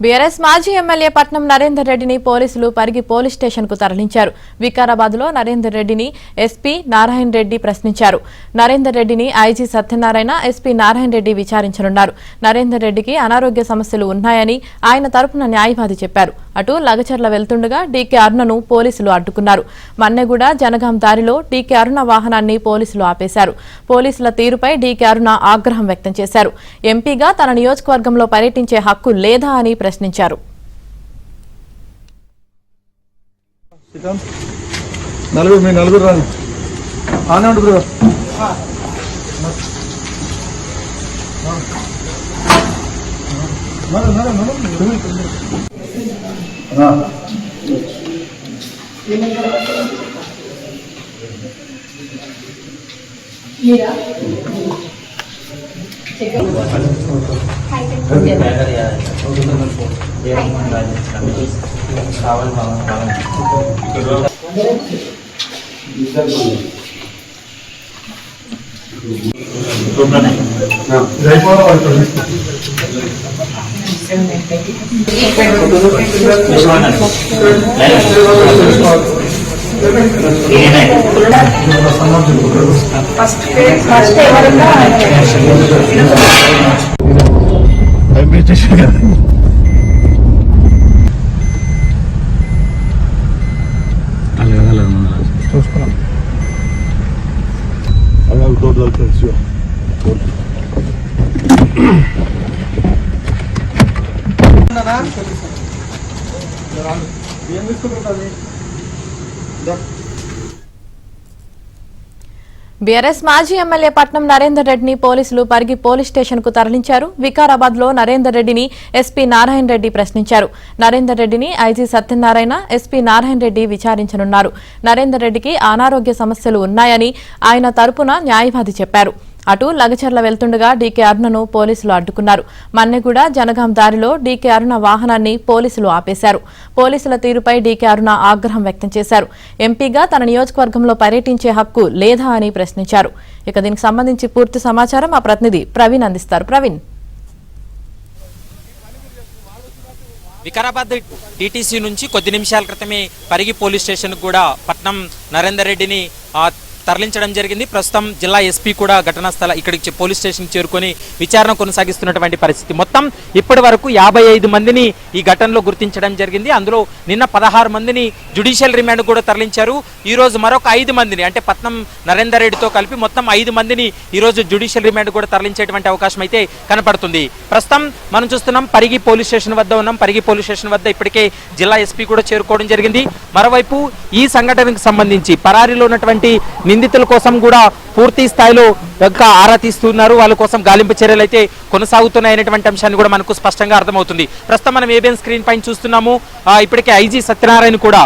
BRS మాజీ MLA Patnam Narender రెడ్డిని పోలీసులు పరిగి పోలీస్ స్టేషన్ కు తరలించారు. వికారాబాద్ లో నరేందర్ రెడ్డిని ఎస్పీ నారాయణ రెడ్డి ప్రశ్నించారు. నరేందర్ రెడ్డిని ఐజీ సత్యనారాయణ, ఎస్పీ నారాయణ రెడ్డి విచారించనున్నారు. నరేందర్ రెడ్డికి అనారోగ్య సమస్యలు ఉన్నాయని ఆయన తరపున న్యాయవాది చెప్పారు. అటు లగచర్ల వెళ్తుండగా డీకే అరుణను పోలీసులు అడ్డుకున్నారు. మన్నెగూడ జనగాం దారిలో డీకే అరుణ వాహనాన్ని పోలీసులు ఆపేశారు. పోలీసుల తీరుపై డీకే అరుణ ఆగ్రహం వ్యక్తం చేశారు. ఎంపీగా తన నియోజకవర్గంలో పర్యటించే హక్కు లేదా అని ప్రశ్నించారు. బీఆర్ఎస్ మాజీ ఎమ్మెల్యే పట్నం నరేందర్ రెడ్డిని పోలీసులు పరిగి పోలీస్ స్టేషన్ కు తరలించారు. వికారాబాద్ లో నరేందర్ రెడ్డిని ఎస్పీ నారాయణ రెడ్డి ప్రశ్నించారు. నరేందర్ రెడ్డిని ఐజీ సత్యనారాయణ, ఎస్పీ నారాయణ రెడ్డి విచారించనున్నారు. నరేందర్ రెడ్డికి అనారోగ్య సమస్యలు ఉన్నాయని ఆయన తరపున న్యాయవాది చెప్పారు. అటు లగచర్ల వెళ్తుండగా డీకే అరుణను పోలీసులు అడ్డుకున్నారు. మన్నెగూడ జనగాం దారిలో డీకే అరుణ వాహనాన్ని పోలీసులు ఆపేశారు. పోలీసుల తీరుపై డీకే అరుణ ఆగ్రహం వ్యక్తం చేశారు. ఎంపీగా తన నియోజకవర్గంలో పర్యటించే హక్కు లేదా అని ప్రశ్నించారు. ఇక దీనికి సంబంధించి పూర్తి సమాచారం మా ప్రతినిధి ప్రవీణ్ అందిస్తారు. ప్రవీణ్, వికారాబాద్ టీటీసీ నుంచి కొద్ది నిమిషాల క్రితమే పరిగి పోలీస్ స్టేషన్ కూడా పట్నం నరేందర్ రెడ్డిని తరలించడం జరిగింది. ప్రస్తుతం జిల్లా ఎస్పీ కూడా ఘటనా ఇక్కడికి పోలీస్ స్టేషన్ చేరుకొని విచారణ కొనసాగిస్తున్నటువంటి పరిస్థితి. మొత్తం ఇప్పటి వరకు 55 మందిని ఈ ఘటనలో గుర్తించడం జరిగింది. అందులో నిన్న 16 మందిని జ్యుడిషియల్ రిమాండ్ కూడా తరలించారు. ఈ రోజు మరొక 5 మందిని అంటే పట్నం నరేందర్ రెడ్డితో కలిపి మొత్తం 5 మందిని ఈ రోజు జ్యుడిషియల్ రిమాండ్ కూడా తరలించేటువంటి అవకాశం అయితే కనపడుతుంది. ప్రస్తుతం మనం చూస్తున్నాం పరిగి పోలీస్ స్టేషన్ వద్ద ఉన్నాం. పరిగి పోలీస్ స్టేషన్ వద్ద ఇప్పటికే జిల్లా ఎస్పీ కూడా చేరుకోవడం జరిగింది. మరోవైపు ఈ సంఘటనకు సంబంధించి పరారీలో ఉన్నటువంటి నిందితుల కోసం కూడా పూర్తి స్థాయిలో ఆరా తీస్తున్నారు. వాళ్ళ కోసం గాలింపు చర్యలు అయితే కొనసాగుతున్నాయనేటువంటి అంశాన్ని కూడా మనకు స్పష్టంగా అర్థమవుతుంది. ప్రస్తుతం మనం ఏబిఎన్ స్క్రీన్ పైన చూస్తున్నాము. ఇప్పటికే ఐజీ సత్యనారాయణ కూడా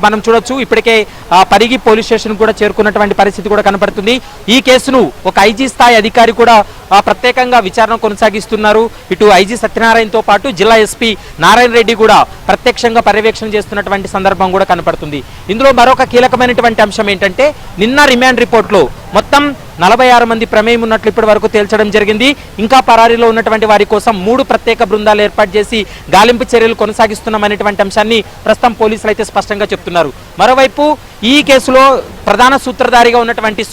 మనం చూడొచ్చు. ఇప్పటికే పరిగి పోలీస్ స్టేషన్ కూడా చేరుకున్నటువంటి పరిస్థితి కూడా కనపడుతుంది. ఈ కేసును ఒక ఐజీ స్థాయి అధికారి కూడా ప్రత్యేకంగా విచారణ కొనసాగిస్తున్నారు. ఇటు ఐజీ సత్యనారాయణతో పాటు జిల్లా ఎస్పీ నారాయణ రెడ్డి కూడా ప్రత్యక్షంగా పర్యవేక్షణ చేస్తున్నటువంటి సందర్భం కూడా కనపడుతుంది. ఇందులో మరొక కీలకమైనటువంటి అంశం ఏంటంటే నిన్న రిమాండ్ రిపోర్ట్లో మొత్తం 46 మంది ప్రమేయం ఉన్నట్లు ఇప్పటి వరకు తేల్చడం జరిగింది. ఇంకా పరారీలో ఉన్నటువంటి వారి కోసం 3 ప్రత్యేక బృందాలు ఏర్పాటు చేసి గాలింపు చర్యలు కొనసాగిస్తున్నామనేటువంటి అంశాన్ని ప్రస్తుతం పోలీసులు అయితే స్పష్టంగా చెప్తున్నారు. మరోవైపు ఈ కేసులో ప్రధాన సూత్రధారిగా ఉన్నటువంటి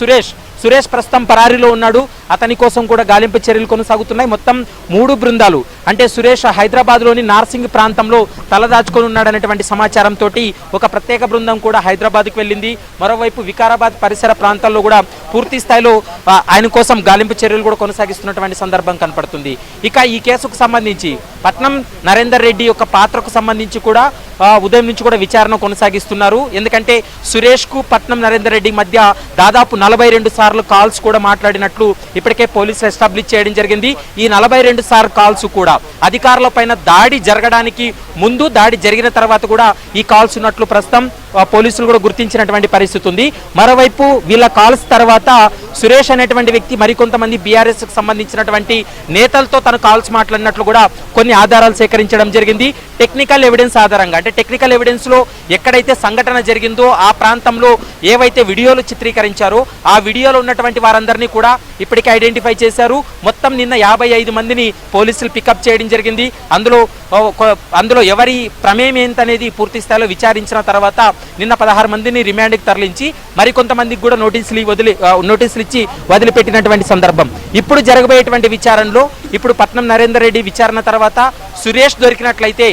సురేష్ ప్రస్తుతం పరారీలో ఉన్నాడు. అతని కోసం కూడా గాలింపు చర్యలు కొనసాగుతున్నాయి. మొత్తం 3 బృందాలు అంటే సురేష్ హైదరాబాద్లోని నార్సింగ్ ప్రాంతంలో తలదాచుకొని ఉన్నాడనేటువంటి సమాచారంతో ఒక ప్రత్యేక బృందం కూడా హైదరాబాద్కు వెళ్ళింది. మరోవైపు వికారాబాద్ పరిసర ప్రాంతాల్లో కూడా పూర్తి స్థాయిలో ఆయన కోసం గాలింపు చర్యలు కూడా కొనసాగిస్తున్నటువంటి సందర్భం కనపడుతుంది. ఇక ఈ కేసుకు సంబంధించి పట్నం నరేందర్ రెడ్డి యొక్క పాత్రకు సంబంధించి కూడా ఉదయం నుంచి కూడా విచారణ కొనసాగిస్తున్నారు. ఎందుకంటే సురేష్కు పట్నం నరేందర్ రెడ్డి మధ్య దాదాపు 42 సార్లు కాల్స్ కూడా మాట్లాడినట్లు ఇప్పటికే పోలీసులు ఎస్టాబ్లిష్ చేయడం జరిగింది. ఈ 42 సార్లు కాల్స్ కూడా అధికారుల పైన దాడి జరగడానికి ముందు, దాడి జరిగిన తర్వాత కూడా ఈ కాల్స్ ఉన్నట్లు ప్రస్తుతం పోలీసులు కూడా గుర్తించినటువంటి పరిస్థితి ఉంది. మరోవైపు వీళ్ళ కాల్స్ తర్వాత సురేష్ అనేటువంటి వ్యక్తి మరికొంతమంది బీఆర్ఎస్ కు సంబంధించినటువంటి నేతలతో తన కాల్స్ మాట్లాడినట్లు కూడా కొన్ని ఆధారాలు సేకరించడం జరిగింది. టెక్నికల్ ఎవిడెన్స్ ఆధారంగా, అంటే టెక్నికల్ ఎవిడెన్స్ లో ఎక్కడైతే సంఘటన జరిగిందో ఆ ప్రాంతంలో ఏవైతే వీడియోలు చిత్రీకరించారో ఆ వీడియోలో ఉన్నటువంటి వారందరినీ కూడా ఇప్పటికే ఐడెంటిఫై చేశారు. మొత్తం నిన్న 55 మందిని పోలీసులు పికప్ చేయడం జరిగింది. అందులో ఎవరి ప్రమేయం ఏంటనేది పూర్తి స్థాయిలో విచారించిన తర్వాత నిన్న 16 మందిని రిమాండ్కి తరలించి మరికొంతమందికి కూడా నోటీసులు ఇచ్చి వదిలిపెట్టినటువంటి సందర్భం. ఇప్పుడు జరగబోయేటువంటి విచారణలో ఇప్పుడు పట్నం నరేందర్ రెడ్డి విచారణ తర్వాత సురేష్ దొరికినట్లయితే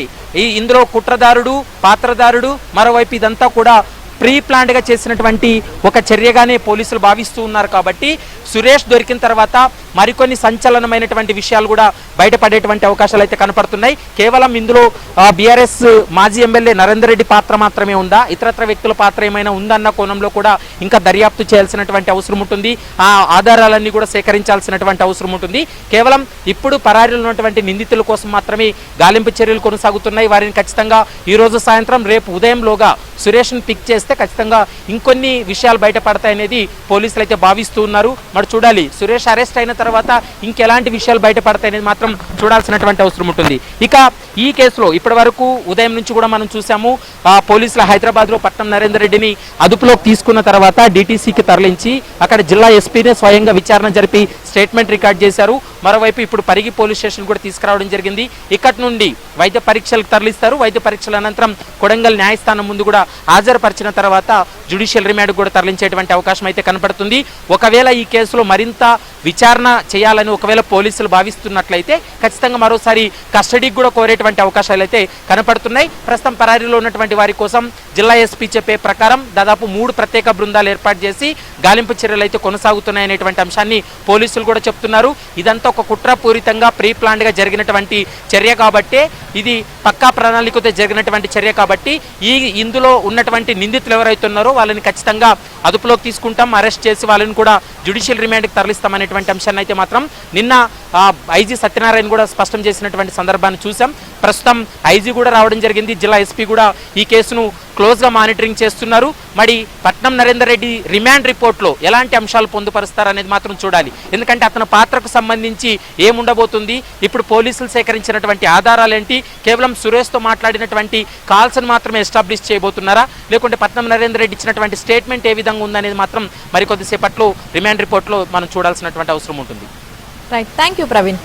ఇందులో కుట్రదారుడు, పాత్రదారుడు, మరోవైపు ఇదంతా కూడా ప్రీ ప్లాన్డ్ గా చేసినటువంటి ఒక చర్యగానే పోలీసులు భావిస్తూ ఉన్నారు. కాబట్టి సురేష్ దొరికిన తర్వాత మరికొన్ని సంచలనమైనటువంటి విషయాలు కూడా బయటపడేటువంటి అవకాశాలు అయితే కనపడుతున్నాయి. కేవలం ఇందులో బీఆర్ఎస్ మాజీ ఎమ్మెల్యే నరేందర్ రెడ్డి పాత్ర మాత్రమే ఉందా, ఇతరత్ర వ్యక్తుల పాత్ర ఏమైనా ఉందన్న కోణంలో కూడా ఇంకా దర్యాప్తు చేయాల్సినటువంటి అవసరం ఉంటుంది. ఆ ఆధారాలన్నీ కూడా సేకరించాల్సినటువంటి అవసరం ఉంటుంది. కేవలం ఇప్పుడు పరారీలో ఉన్నటువంటి నిందితుల కోసం మాత్రమే గాలింపు చర్యలు కొనసాగుతున్నాయి. వారిని ఖచ్చితంగా ఈ రోజు సాయంత్రం రేపు ఉదయంలోగా సురేష్ను పిక్ చేస్తే ఖచ్చితంగా ఇంకొన్ని విషయాలు బయటపడతాయనేది పోలీసులు అయితే భావిస్తూ ఉన్నారు. మరి చూడాలి సురేష్ అరెస్ట్ అయిన తర్వాత ఇంకెలాంటి విషయాలు బయటపడతాయనేది మాత్రం చూడాల్సినటువంటి అవసరం ఉంటుంది. ఇక ఈ కేసులో ఇప్పటి వరకు ఉదయం నుంచి కూడా మనం చూసాము, పోలీసులు హైదరాబాద్ లో పట్నం నరేందర్ రెడ్డిని అదుపులోకి తీసుకున్న తర్వాత డీటీసీకి తరలించి అక్కడ జిల్లా ఎస్పీనే స్వయంగా విచారణ జరిపి స్టేట్మెంట్ రికార్డ్ చేశారు. మరోవైపు ఇప్పుడు పరిగి పోలీస్ స్టేషన్ కూడా తీసుకురావడం జరిగింది. ఇక్కడి నుండి వైద్య పరీక్షలకు తరలిస్తారు. వైద్య పరీక్షల అనంతరం కొడంగల్ న్యాయస్థానం ముందు కూడా హాజరుపరిచిన తర్వాత జ్యుడిషియల్ రిమాండ్ కూడా తరలించేటువంటి అవకాశం అయితే కనపడుతుంది. ఒకవేళ ఈ కేసులో మరింత విచారణ చేయాలని ఒకవేళ పోలీసులు భావిస్తున్నట్లయితే ఖచ్చితంగా మరోసారి కస్టడీకి కూడా కోరేటువంటి అవకాశాలు అయితే కనపడుతున్నాయి. ప్రస్తుతం పరారీలో ఉన్నటువంటి వారి కోసం జిల్లా ఎస్పీ చెప్పే ప్రకారం దాదాపు 3 ప్రత్యేక బృందాలు ఏర్పాటు చేసి గాలింపు చర్యలు అయితే కొనసాగుతున్నాయనేటువంటి అంశాన్ని పోలీసులు కూడా చెప్తున్నారు. ఇదంతా ఒక కుట్రపూరితంగా ప్రీ ప్లాన్డ్ గా జరిగినటువంటి చర్య కాబట్టే, ఇది పక్కా ప్రణాళికతో జరిగినటువంటి చర్య కాబట్టి ఇందులో ఉన్నటువంటి నిందితులు ఎవరైతే ఉన్నారో వాళ్ళని ఖచ్చితంగా అదుపులోకి తీసుకుంటాం, అరెస్ట్ చేసి వాళ్ళని కూడా జ్యుడిషియల్ రిమాండ్కి తరలిస్తామనేటువంటి అంశాన్ని అయితే మాత్రం నిన్న ఐజీ సత్యనారాయణ కూడా స్పష్టం చేసినటువంటి సందర్భాన్ని చూసాం. ప్రస్తుతం ఐజీ కూడా రావడం జరిగింది. జిల్లా ఎస్పీ కూడా ఈ కేసును క్లోజ్గా మానిటరింగ్ చేస్తున్నారు. మరి పట్నం నరేందర్ రెడ్డి రిమాండ్ రిపోర్ట్లో ఎలాంటి అంశాలు పొందుపరుస్తారనేది మాత్రం చూడాలి. ఎందుకంటే అతని పాత్రకు సంబంధించి ఏముండబోతుంది, ఇప్పుడు పోలీసులు సేకరించినటువంటి ఆధారాలు ఏంటి, కేవలం సురేష్తో మాట్లాడినటువంటి కాల్స్ని మాత్రమే ఎస్టాబ్లిష్ చేయబోతున్నారా, లేకుంటే పట్నం నరేందర్ రెడ్డి ఇచ్చినటువంటి స్టేట్మెంట్ ఏ విధంగా ఉందనేది మాత్రం మరికొద్దిసేపట్లో రిమాండ్ రిపోర్ట్లో మనం చూడాల్సినటువంటి అవసరం ఉంటుంది. Right, thank you Praveen.